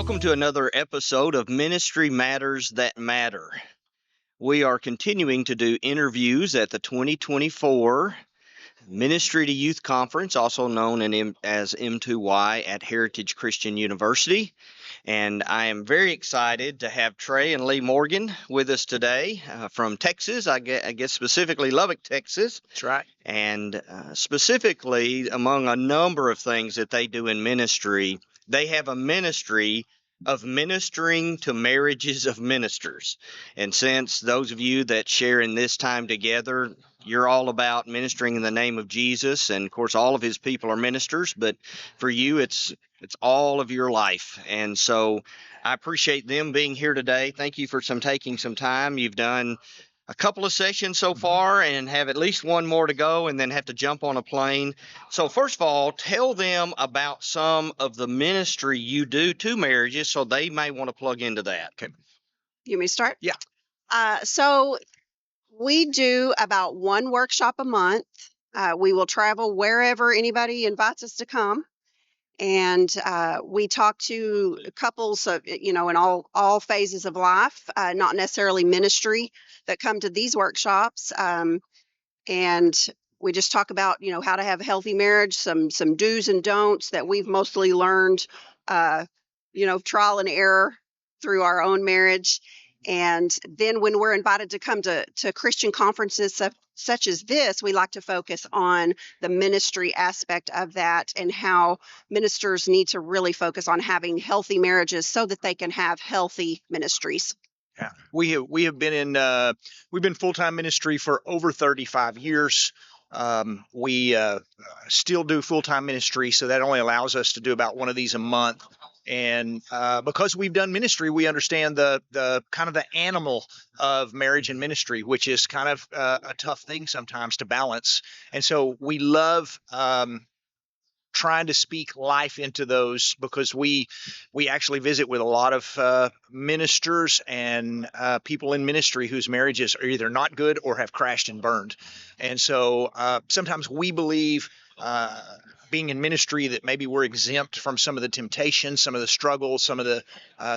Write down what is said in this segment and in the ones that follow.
Welcome to another episode of Ministry Matters That Matter. We are continuing to do interviews at the 2024 Ministry to Youth Conference, also known as M2Y at Heritage Christian University. And I am very excited to have Trey and Lea Morgan with us today from Texas, I guess specifically Lubbock, Texas. That's right. And specifically, among a number of things that they do in ministry, they have a ministry of ministering to marriages of ministers. And since those of you that share in this time together, you're all about ministering in the name of Jesus, and of course all of his people are ministers, but for you it's all of your life. And so I appreciate them being here today. Thank you for taking some time. You've done a couple of sessions so far and have at least one more to go and then have to jump on a plane. So first of all, tell them about some of the ministry you do to marriages so they may want to plug into that. Okay. You want me to start? Yeah. So we do about one workshop a month. We will travel wherever anybody invites us to come. And we talk to couples of, in all phases of life, not necessarily ministry, that come to these workshops. And we just talk about, how to have a healthy marriage, some do's and don'ts that we've mostly learned, trial and error through our own marriage. And then when we're invited to come to Christian conferences such as this, we like to focus on the ministry aspect of that and how ministers need to really focus on having healthy marriages so that they can have healthy ministries. Yeah. We have been we've been full-time ministry for over 35 years. We still do full-time ministry, so that only allows us to do about one of these a month. And because we've done ministry, we understand the kind of the animal of marriage and ministry, which is kind of a tough thing sometimes to balance. And so we love trying to speak life into those, because we actually visit with a lot of ministers and people in ministry whose marriages are either not good or have crashed and burned. And so sometimes we believe being in ministry that maybe we're exempt from some of the temptations, some of the struggles, some of the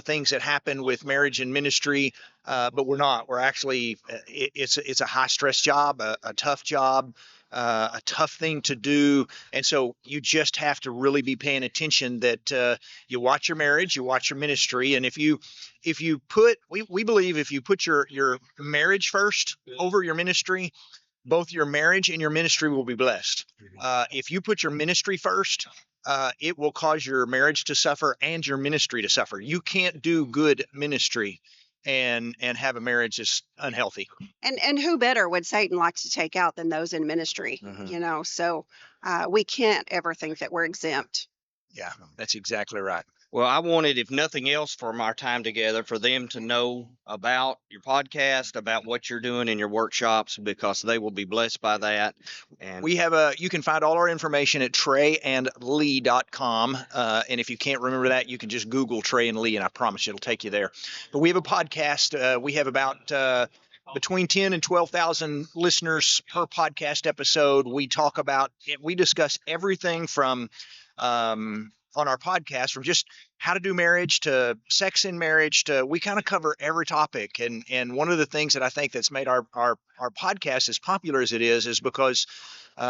things that happen with marriage and ministry, but we're not. We're actually it's a high stress job, a tough job, a tough thing to do. And so you just have to really be paying attention that you watch your marriage, you watch your ministry. And if you put, we believe if you put your marriage first over your ministry, both your marriage and your ministry will be blessed. If you put your ministry first, it will cause your marriage to suffer and your ministry to suffer. You can't do good ministry and have a marriage that's unhealthy. And who better would Satan like to take out than those in ministry? So we can't ever think that we're exempt. Yeah, that's exactly right. Well, I wanted, if nothing else, from our time together, for them to know about your podcast, about what you're doing in your workshops, because they will be blessed by that. And we have you can find all our information at treyandlea.com. And if you can't remember that, you can just Google Trey and Lea, and I promise you it'll take you there. But we have a podcast. We have about between 10 and 12,000 listeners per podcast episode. We discuss everything from on our podcast, from just how to do marriage to sex in marriage to, we kind of cover every topic. And one of the things that I think that's made our podcast as popular as it is because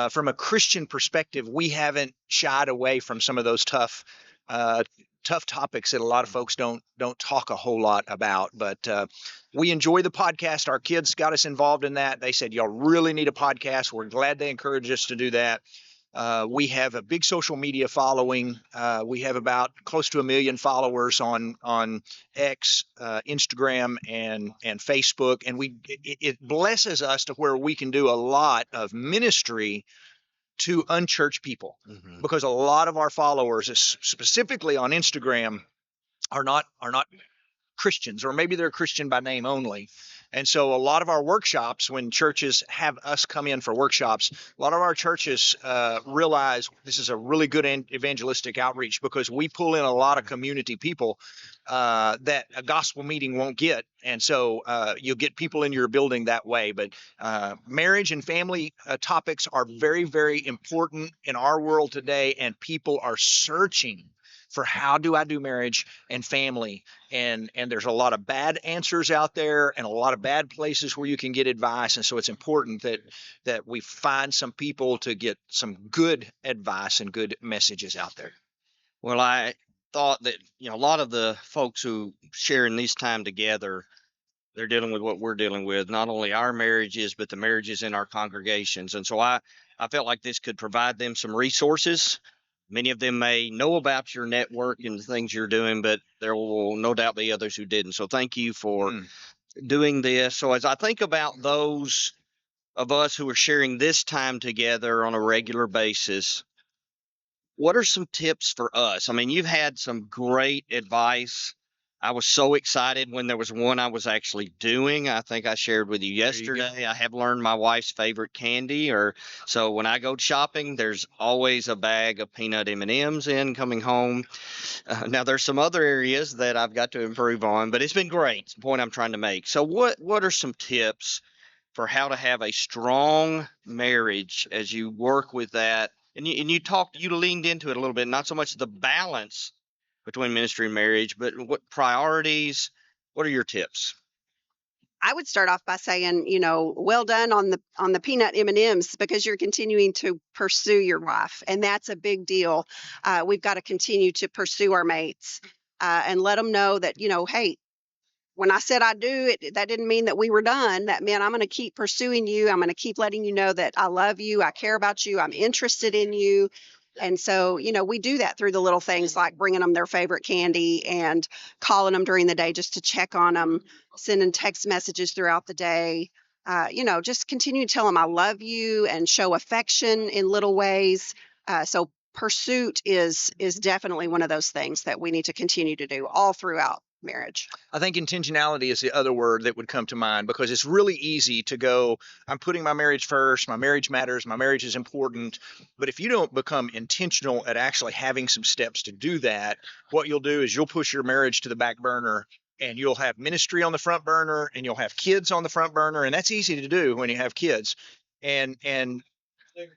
from a Christian perspective, we haven't shied away from some of those tough topics that a lot of folks don't talk a whole lot about. But we enjoy the podcast. Our kids got us involved in that. They said, y'all really need a podcast. We're glad they encouraged us to do that. We have a big social media following. We have about close to 1 million followers on X, Instagram, and Facebook. And it blesses us to where we can do a lot of ministry to unchurched people, because a lot of our followers, specifically on Instagram, are not Christians, or maybe they're Christian by name only. And so a lot of our workshops, when churches have us come in for workshops, a lot of our churches realize this is a really good evangelistic outreach, because we pull in a lot of community people that a gospel meeting won't get. And so you'll get people in your building that way. But marriage and family topics are very, very important in our world today, and people are searching for how do I do marriage and family. And there's a lot of bad answers out there and a lot of bad places where you can get advice. And so it's important that we find some people to get some good advice and good messages out there. Well, I thought that, a lot of the folks who sharing this time together, they're dealing with what we're dealing with, not only our marriages, but the marriages in our congregations. And so I felt like this could provide them some resources. Many of them may know about your network and the things you're doing, but there will no doubt be others who didn't. So thank you for doing this. So as I think about those of us who are sharing this time together on a regular basis, what are some tips for us? I mean, you've had some great advice. I was so excited when there was one I was actually doing. I think I shared with you yesterday. I have learned my wife's favorite candy, or so when I go shopping, there's always a bag of peanut M&Ms in coming home. Now there's some other areas that I've got to improve on, but it's been great. It's the point I'm trying to make. So what are some tips for how to have a strong marriage as you work with that? And you leaned into it a little bit, not so much the balance between ministry and marriage, but what priorities, what are your tips? I would start off by saying, well done on the peanut M&Ms, because you're continuing to pursue your wife, and that's a big deal. We've got to continue to pursue our mates, and let them know that, hey, when I said I do it, that didn't mean that we were done. That meant I'm going to keep pursuing you. I'm going to keep letting you know that I love you. I care about you. I'm interested in you. And so, we do that through the little things like bringing them their favorite candy and calling them during the day just to check on them, sending text messages throughout the day. Just continue to tell them I love you and show affection in little ways. So pursuit is definitely one of those things that we need to continue to do all throughout marriage. I think intentionality is the other word that would come to mind, because it's really easy to go, I'm putting my marriage first, my marriage matters, my marriage is important. But if you don't become intentional at actually having some steps to do that, what you'll do is you'll push your marriage to the back burner, and you'll have ministry on the front burner, and you'll have kids on the front burner. And that's easy to do when you have kids. And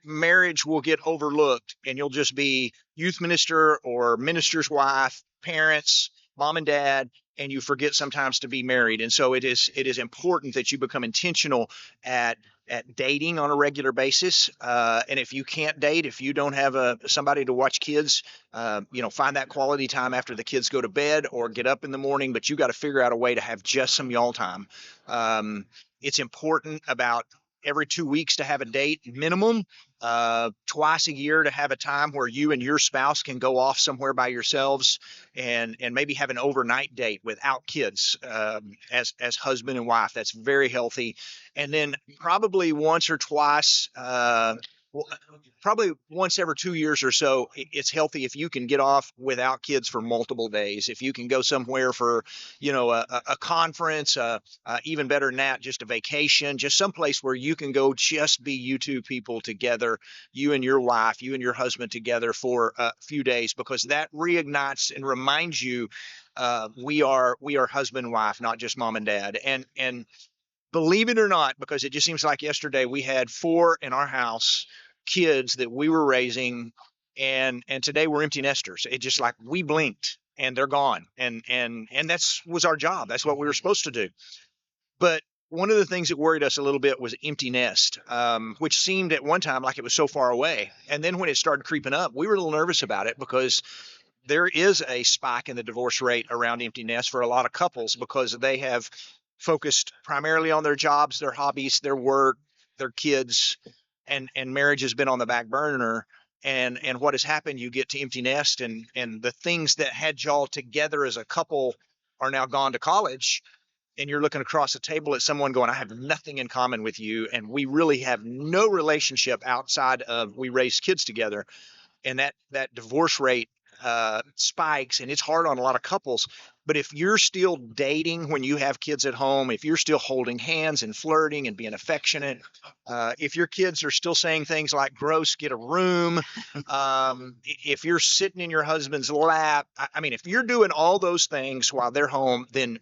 marriage will get overlooked, and you'll just be youth minister or minister's wife, parents, mom and dad, and you forget sometimes to be married. And so it is important that you become intentional at dating on a regular basis. And if you can't date, if you don't have somebody to watch kids, find that quality time after the kids go to bed or get up in the morning. But you got to figure out a way to have just some y'all time. It's important about every 2 weeks to have a date minimum, twice a year to have a time where you and your spouse can go off somewhere by yourselves, and maybe have an overnight date without kids, as husband and wife. That's very healthy. And then probably once or twice, probably once every 2 years or so, it's healthy if you can get off without kids for multiple days. If you can go somewhere for, a conference, even better than that, just a vacation, just someplace where you can go just be you two people together, you and your wife, you and your husband together for a few days, because that reignites and reminds you, we are husband and wife, not just mom and dad. And believe it or not, because it just seems like yesterday we had 4 in our house, kids that we were raising, and today we're empty nesters. It just like we blinked and they're gone. And that's was our job. That's what we were supposed to do. But one of the things that worried us a little bit was empty nest, which seemed at one time like it was so far away. And then when it started creeping up, we were a little nervous about it, because there is a spike in the divorce rate around empty nest for a lot of couples, because they have focused primarily on their jobs, their hobbies, their work, their kids, and marriage has been on the back burner. And what has happened, you get to empty nest, and the things that had y'all together as a couple are now gone to college, and you're looking across the table at someone going, I have nothing in common with you, and we really have no relationship outside of we raised kids together. And that divorce rate spikes, and it's hard on a lot of couples. But if you're still dating when you have kids at home, if you're still holding hands and flirting and being affectionate, if your kids are still saying things like gross, get a room, if you're sitting in your husband's lap, I mean, if you're doing all those things while they're home, then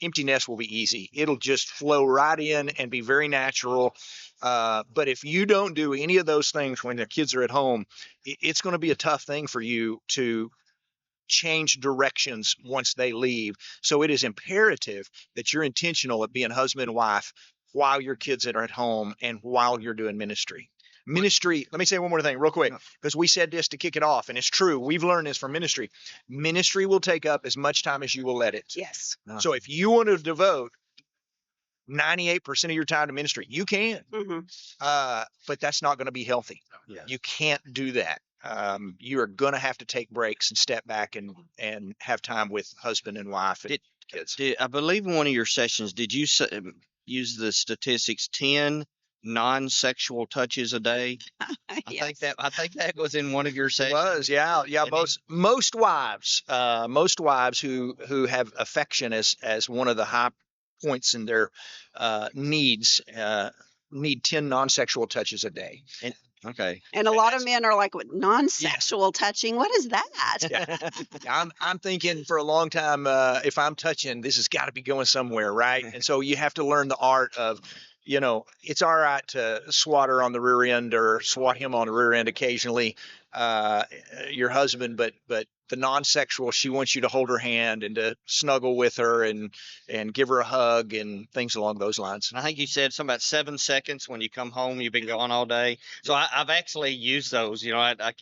empty nest will be easy. It'll just flow right in and be very natural. But if you don't do any of those things when the kids are at home, it's going to be a tough thing for you to change directions once they leave. So it is imperative that you're intentional at being husband and wife while your kids are at home and while you're doing ministry. Ministry, let me say one more thing real quick, because we said this to kick it off, and it's true. We've learned this from ministry. Ministry will take up as much time as you will let it. Yes. So if you want to devote 98% of your time to ministry, you can, but that's not going to be healthy. Yes. You can't do that. You are going to have to take breaks and step back and have time with husband and wife and kids. I believe in one of your sessions, did you use the statistics 10 non-sexual touches a day? Yes. I think that was in one of your It sessions. was, yeah. Most wives who have affection as one of the high points in their needs need 10 non-sexual touches a day. Okay. And a lot of men are like, non-sexual touching, what is that? Yeah. I'm thinking for a long time, if I'm touching, this has got to be going somewhere, right? And so you have to learn the art of, it's all right to swat her on the rear end or swat him on the rear end occasionally, your husband, but the non-sexual, she wants you to hold her hand and to snuggle with her and give her a hug and things along those lines. And I think you said something about 7 seconds when you come home, you've been gone all day. So I've actually used those. I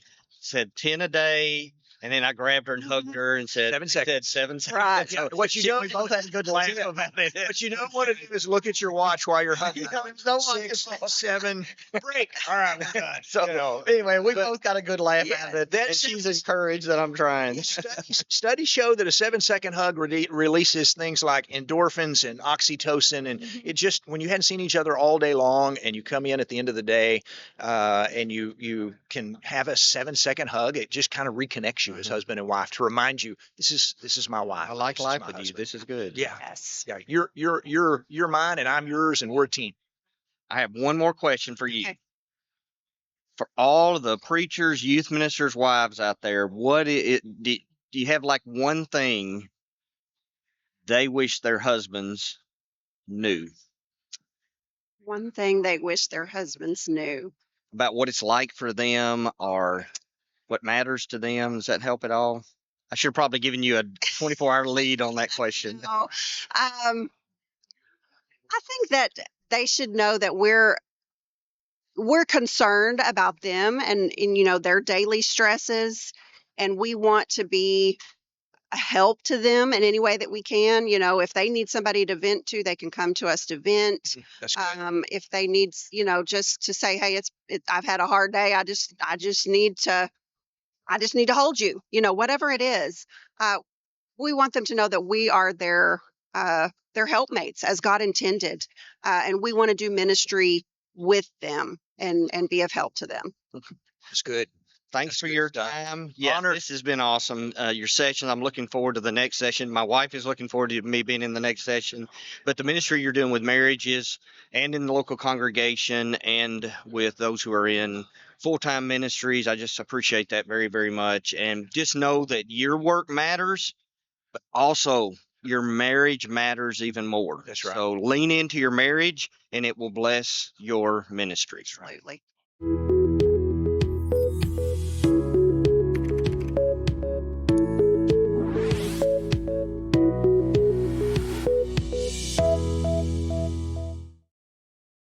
said 10 a day, and then I grabbed her and hugged her and said 7 seconds. 7 seconds. Right. So What you don't- we both had a good laugh about it. What you don't want to do is look at your watch while you're hugging. No 6, 7, break. All right, we're done. So anyway, we both got a good laugh out of it. that And she's encouraged that I'm trying. Studies show that a 7-second hug releases things like endorphins and oxytocin, and it just, when you hadn't seen each other all day long and you come in at the end of the day and you can have a 7-second hug, it just kind of reconnects you as husband and wife to remind you, this is my wife. I like This is life my with you. husband. This is good. Yeah. Yes. Yeah. You're mine and I'm yours and we're a team. I have one more question for you. Okay. For all of the preachers, youth ministers' wives out there, do you have like one thing they wish their husbands knew One thing they wish their husbands knew. about what it's like for them or what matters to them? Does that help at all? I should have probably given you a 24-hour lead on that question. No. I think that they should know that we're concerned about them and their daily stresses, and we want to be a help to them in any way that we can. If they need somebody to vent to, they can come to us to vent. That's good. If they need, just to say, hey, I've had a hard day. I just need to hold you. Whatever it is, we want them to know that we are their helpmates as God intended, and we want to do ministry with them and be of help to them. That's good. Thanks That's for good your stuff. time. Yeah, Honored. this has been awesome. Your session, I'm looking forward to the next session. My wife is looking forward to me being in the next session. But the ministry you're doing with marriages and in the local congregation and with those who are in full-time ministries, I just appreciate that very, very much. And just know that your work matters, but also your marriage matters even more. That's right. So lean into your marriage and it will bless your ministry. Absolutely.